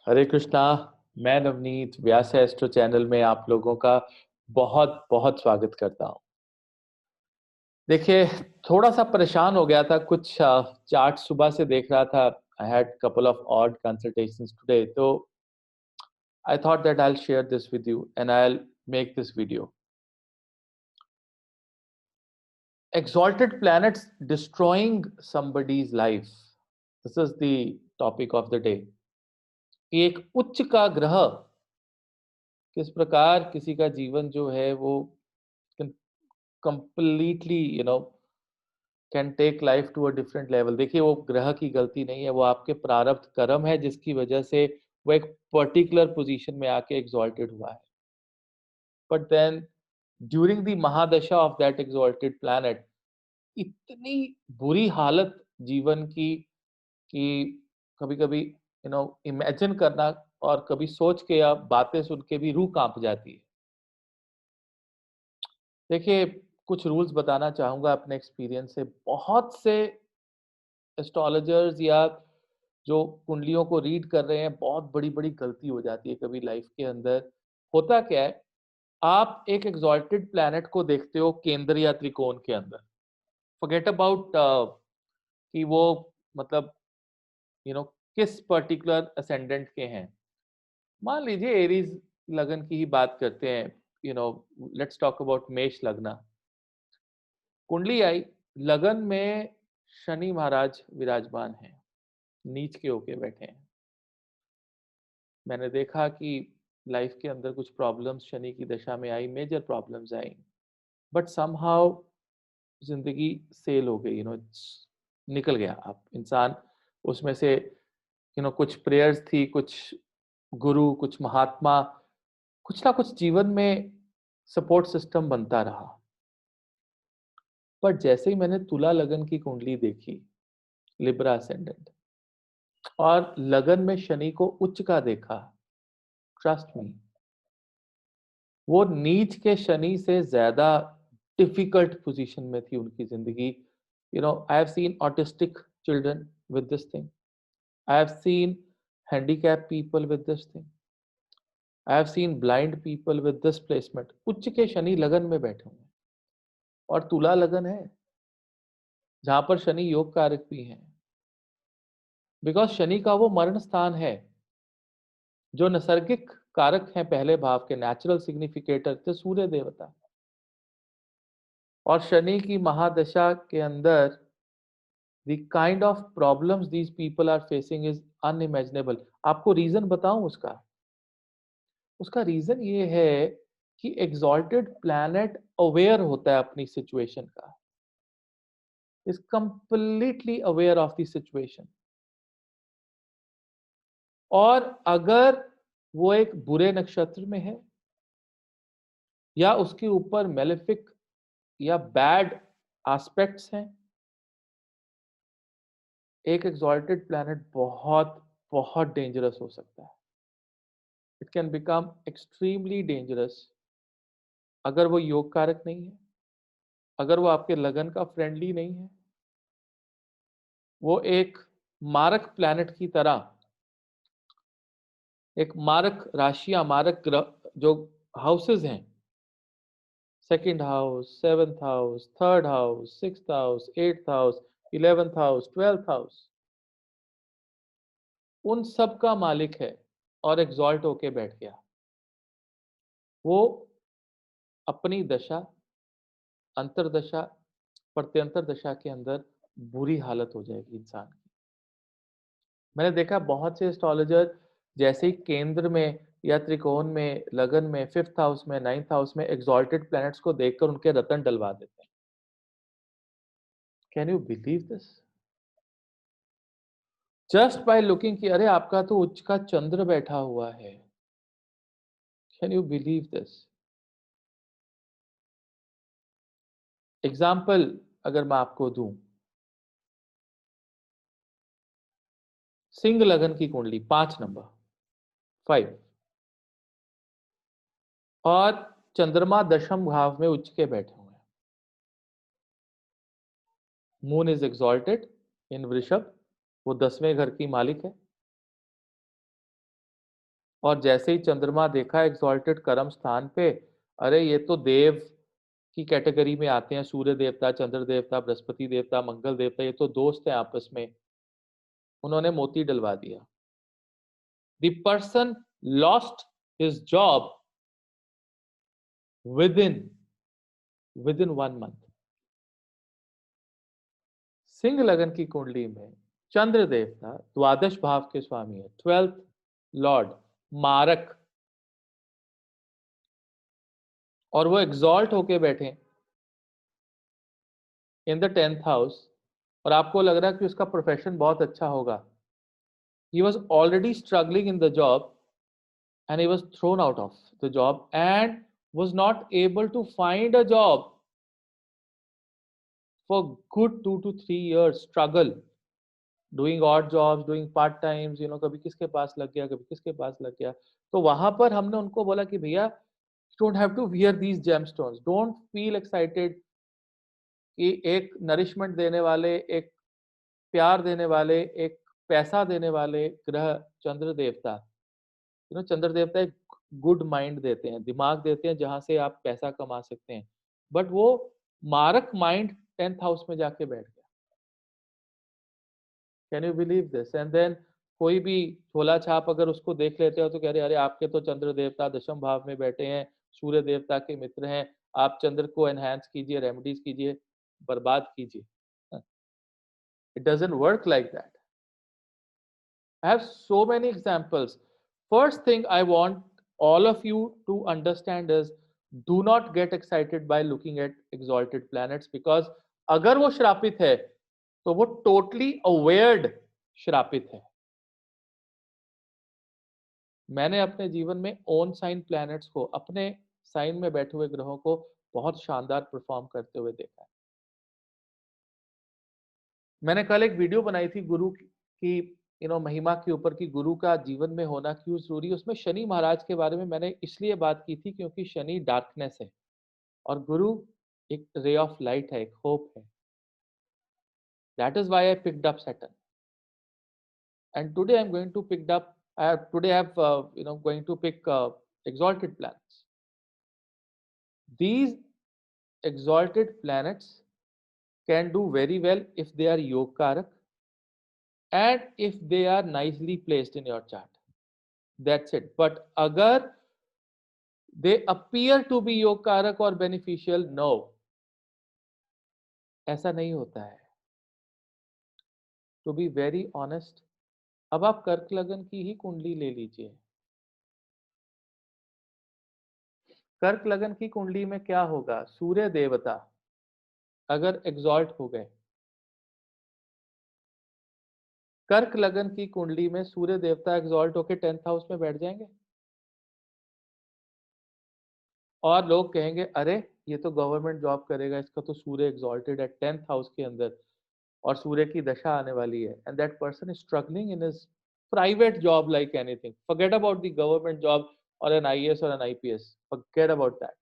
हरे कृष्णा। मैं नवनीत व्यास astro channel में आप लोगों का बहुत बहुत स्वागत करता हूं। देखिए, थोड़ा सा परेशान हो गया था, कुछ चार्ट सुबह से देख रहा था। I had couple of odd consultations today, तो I thought that I will share this with you and I will make this video. Exalted planets destroying somebody's life. This is the topic of the day. कि एक उच्च का ग्रह किस प्रकार किसी का जीवन जो है वो completely can take life to a different level. देखिए, वो ग्रह की गलती नहीं है, वो आपके प्रारब्ध कर्म है जिसकी वजह से वो एक पर्टिकुलर पोजीशन में आके एग्जॉल्टेड हुआ है। But then during the mahadasha of that exalted planet इतनी बुरी हालत जीवन की कि कभी कभी इमेजिन करना और कभी सोच के या बातें सुन के भी रूह कांप जाती है। देखिए, कुछ रूल्स बताना चाहूंगा अपने एक्सपीरियंस से। बहुत से एस्ट्रोलॉजर्स या जो कुंडलियों को रीड कर रहे हैं, बहुत बड़ी बड़ी गलती हो जाती है कभी लाइफ के अंदर। होता क्या है, आप एक एग्जॉल्टेड प्लैनेट को देखते हो केंद्र या त्रिकोण के अंदर। फॉरगेट अबाउट कि वो मतलब किस पर्टिकुलर असेंडेंट के हैं। मान लीजिए एरीज लगन की ही बात करते हैं। You know let's talk about मेष लग्न। कुंडली आई, लगन में शनि महाराज विराजमान हैं, नीच के होके बैठे हैं। मैंने देखा कि लाइफ के अंदर कुछ प्रॉब्लम्स शनि की दशा में आई, मेजर प्रॉब्लम्स आई, बट समहाउ जिंदगी सेल हो गई। निकल गया आप इंसान उसमें से। कुछ प्रेयर्स थी, कुछ गुरु, कुछ महात्मा, कुछ ना कुछ जीवन में सपोर्ट सिस्टम बनता रहा। पर जैसे ही मैंने तुला लगन की कुंडली देखी, लिब्रा असेंडेंट, और लगन में शनि को उच्च का देखा, ट्रस्ट मी, वो नीच के शनि से ज्यादा डिफिकल्ट पोजीशन में थी उनकी जिंदगी। I have seen autistic children with this thing. I have seen handicap people with this thing. I have seen blind people with this placement. उच्च के शनि लगन में बैठे हुए हैं, और तुला लगन है जहां पर शनि योग कारक भी है। बिकॉज शनि का वो मरण स्थान है जो नैसर्गिक कारक हैं, पहले भाव के नेचुरल सिग्निफिकेटर थे सूर्य देवता। और शनि की महादशा के अंदर the kind of problems these people are facing is unimaginable। आपको रीजन बताऊं उसका? उसका रीजन ये है कि एग्जॉल्टेड प्लैनेट अवेयर होता है अपनी सिचुएशन का, is completely aware of the situation. और अगर वो एक बुरे नक्षत्र में है या उसके ऊपर मेलेफिक या बैड एस्पेक्ट्स हैं, एक एग्जॉल्टेड प्लैनेट बहुत बहुत डेंजरस हो सकता है। It can become extremely dangerous अगर वो योग कारक नहीं है, अगर वो आपके लगन का फ्रेंडली नहीं है। वो एक मारक प्लैनेट की तरह, एक मारक राशियां, मारक ग्रह जो हाउसेस हैं, second house, seventh house, third house, sixth house, eighth house, 11th house, 12th house, उन सब का मालिक है और एग्जॉल्ट होके बैठ गया। वो अपनी दशा, अंतरदशा, प्रत्यंतर दशा के अंदर बुरी हालत हो जाएगी इंसान की। मैंने देखा बहुत से एस्ट्रोलॉजर जैसे ही केंद्र में या त्रिकोण में, लगन में, फिफ्थ हाउस में, नाइन्थ हाउस में एग्जॉल्टेड प्लैनेट्स को देखकर उनके रतन डलवा देते हैं। Can you believe this? Just by looking कि अरे आपका तो उच्च का चंद्र बैठा हुआ है। Can you believe this? Example अगर मैं आपको दूं, सिंह लगन की कुंडली 5 नंबर 5, और चंद्रमा दशम भाव में उच्च के बैठे हुए हैं। मून इज एग्जॉल्टेड इन वृषभ, वो 10वें घर की मालिक है। और जैसे ही चंद्रमा देखा एग्जॉल्टेड कर्म स्थान पे, अरे ये तो देव की कैटेगरी में आते हैं, सूर्य देवता, चंद्र देवता, बृहस्पति देवता, मंगल देवता, ये तो दोस्त हैं आपस में। उन्होंने मोती डलवा दिया। The person lost his job with in 1 month. Singh लगन की कुंडली में चंद्र देवता द्वादश भाव के स्वामी है, 12th लॉर्ड, मारक, और वो एग्जॉल्ट होके बैठे इन द 10th हाउस, और आपको लग रहा है कि उसका प्रोफेशन बहुत अच्छा होगा। He was already struggling in the job and he was thrown out of the job and was not able to find a job for good 2 to 3 years. Struggle doing odd jobs, doing part times, कभी किसके पास लग गया, कभी किसके पास लग गया। तो वहां पर हमने उनको बोला कि भैया, don't have to wear these gemstones, don't feel excited कि एक नरिशमेंट देने वाले, एक प्यार देने वाले, एक पैसा देने वाले ग्रह चंद्र देवता, चंद्र देवता एक गुड माइंड देते हैं, दिमाग देते हैं जहां से आप पैसा कमा सकते हैं, बट वो मारक माइंड 10th हाउस में जाके बैठ गया। Can you believe this? And then कोई भी झोला छाप अगर उसको देख लेते हो तो कह रहे अरे आपके तो चंद्र देवता दशम भाव में बैठे हैं, सूर्य देवता के मित्र हैं, आप चंद्र को एनहांस कीजिए, रेमेडीज कीजिए, बर्बाद कीजिए। It doesn't work like that. I have so many examples. First thing I want all of you to understand is, do not get excited by looking at exalted planets, because अगर वो श्रापित है तो वो totally awared श्रापित है। मैंने अपने जीवन में ओन साइन प्लैनेट्स को, अपने साइन में बैठे हुए ग्रहों को बहुत शानदार परफॉर्म करते हुए देखा है। मैंने कल एक वीडियो बनाई थी गुरु की महिमा के ऊपर, कि गुरु का जीवन में होना क्यों जरूरी है। उसमें शनि महाराज के बारे में मैंने इसलिए बात की थी क्योंकि शनि डार्कनेस है और गुरु एक रे ऑफ लाइट है, एक होप है। That is why I picked up Saturn, and today I am going to picked up today I have going to pick exalted planets. These exalted planets can do very well if they are yoga karak and if they are nicely placed in your chart. That's it. But agar they appear to be योग कारक और beneficial, no, ऐसा नहीं होता है। To be very honest, अब आप कर्क लगन की ही कुंडली ले लीजिए। कर्क लगन की कुंडली में क्या होगा? सूर्य देवता अगर एग्जॉल्ट हो गए, कर्क लगन की कुंडली में सूर्य देवता एग्जॉल्ट होकर 10th हाउस में बैठ जाएंगे और लोग कहेंगे अरे ये तो गवर्नमेंट जॉब करेगा, इसका तो सूर्य एग्जॉल्टेड है 10th हाउस के अंदर और सूर्य की दशा आने वाली है, and that person is struggling in his private job like anything. Forget about the government job और एन आईएएस और an IPS, forget about that.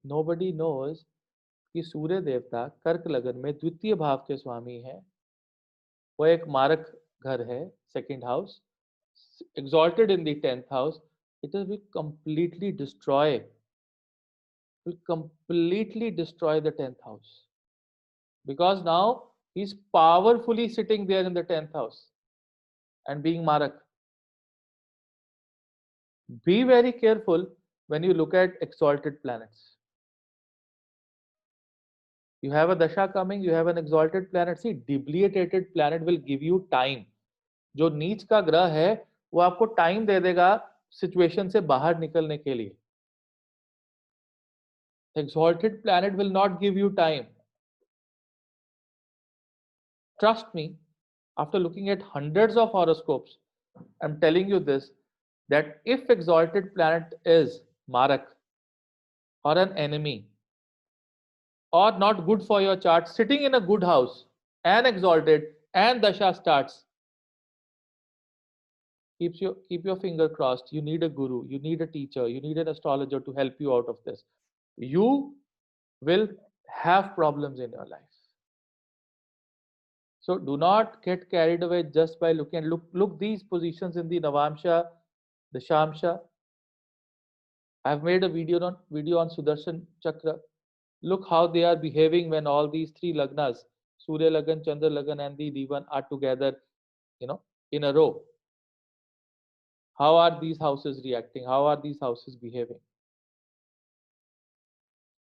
Nobody knows कि सूर्य देवता कर्क लगन में द्वितीय भाव के स्वामी है, वो एक मारक घर है, second house, exalted in the 10th house, it will completely destroy the 10th house, because now he's powerfully sitting there in the 10th house and being marak. Be very careful when you look at exalted planets. You have a dasha coming, you have an exalted planet. See, debilitated planet will give you time. जो नीच का ग्रह है वो आपको time दे देगा situation से बाहर निकलने के लिए। Exalted planet will not give you time. Trust me, after looking at hundreds of horoscopes, I'm telling you this, that if exalted planet is marak or an enemy or not good for your chart, sitting in a good house and exalted and dasha starts, keep your finger crossed. You need a guru, you need a teacher, you need an astrologer to help you out of this. You will have problems in your life. So do not get carried away just by looking at look these positions in the Navamsha, the Shamsha. I've made a video on Sudarshan Chakra. Look how they are behaving when all these three lagnas, Surya Lagan, Chandra Lagan, and the Divan are together, you know, in a row. How are these houses reacting? How are these houses behaving?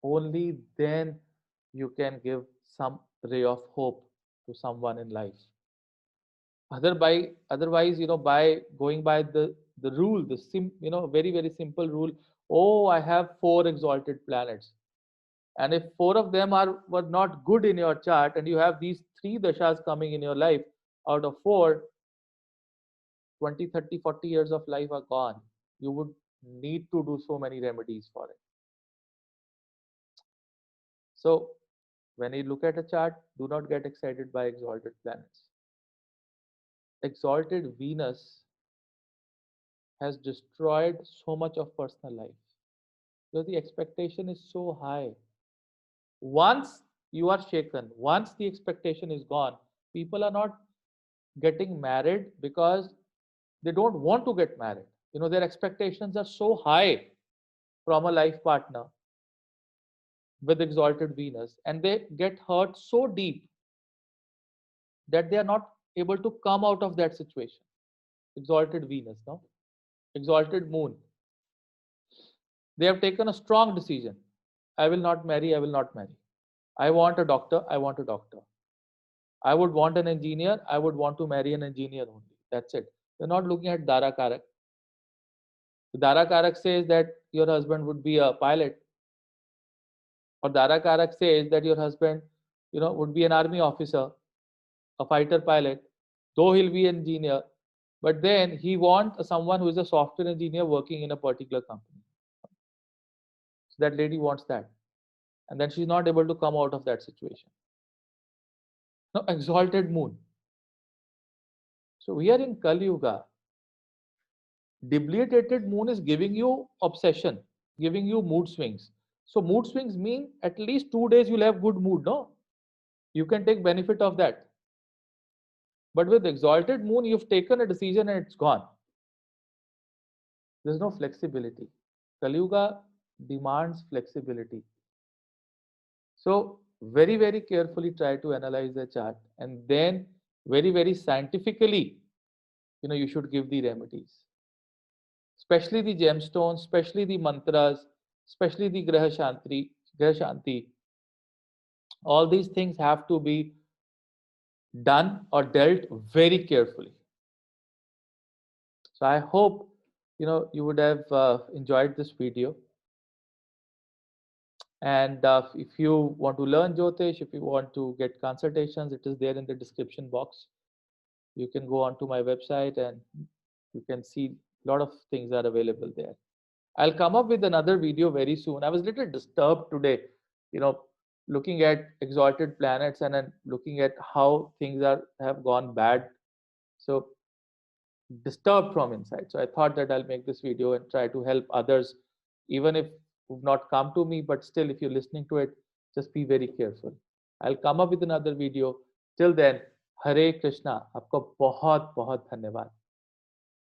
Only then you can give some ray of hope to someone in life. Otherwise, by going by the rule, very very simple rule. Oh, I have 4 exalted planets, and if 4 of them were not good in your chart, and you have these 3 dashas coming in your life, out of 4, 20, 30, 40 years of life are gone. You would need to do so many remedies for it. So when you look at a chart, do not get excited by exalted planets. Exalted Venus has destroyed so much of personal life because the expectation is so high. Once you are shaken, once the expectation is gone, people are not getting married because they don't want to get married. Their expectations are so high from a life partner with exalted Venus, and they get hurt so deep that they are not able to come out of that situation. Exalted Venus, no? Exalted Moon. They have taken a strong decision. I will not marry, I will not marry. I want a doctor, I want a doctor. I would want an engineer, I would want to marry an engineer only. That's it. They're not looking at Dara Karak. Dara Karak says that your husband would be a pilot, or Dara Karak says that your husband, would be an army officer, a fighter pilot, though he'll be an engineer, but then he wants someone who is a software engineer working in a particular company. So that lady wants that, and then she's not able to come out of that situation. Now, exalted Moon. So we are in Kali Yuga. Debilitated Moon is giving you obsession, giving you mood swings. So mood swings mean at least 2 days you'll have good mood, no? You can take benefit of that. But with exalted Moon, you've taken a decision and it's gone. There's no flexibility. Kali Yuga demands flexibility. So very, very carefully try to analyze the chart, and then very, very scientifically, you should give the remedies, especially the gemstones, especially the mantras, especially the Graha Shanti. All these things have to be done or dealt very carefully. So I hope you would have enjoyed this video. And if you want to learn Jyotish, if you want to get consultations, it is there in the description box. You can go onto my website and you can see a lot of things are available there. I'll come up with another video very soon. I was a little disturbed today, looking at exalted planets and then looking at how things have gone bad. So disturbed from inside. So I thought that I'll make this video and try to help others, even if you've not come to me, but still, if you're listening to it, just be very careful. I'll come up with another video. Till then, Hare Krishna. आपको बहुत बहुत धन्यवाद.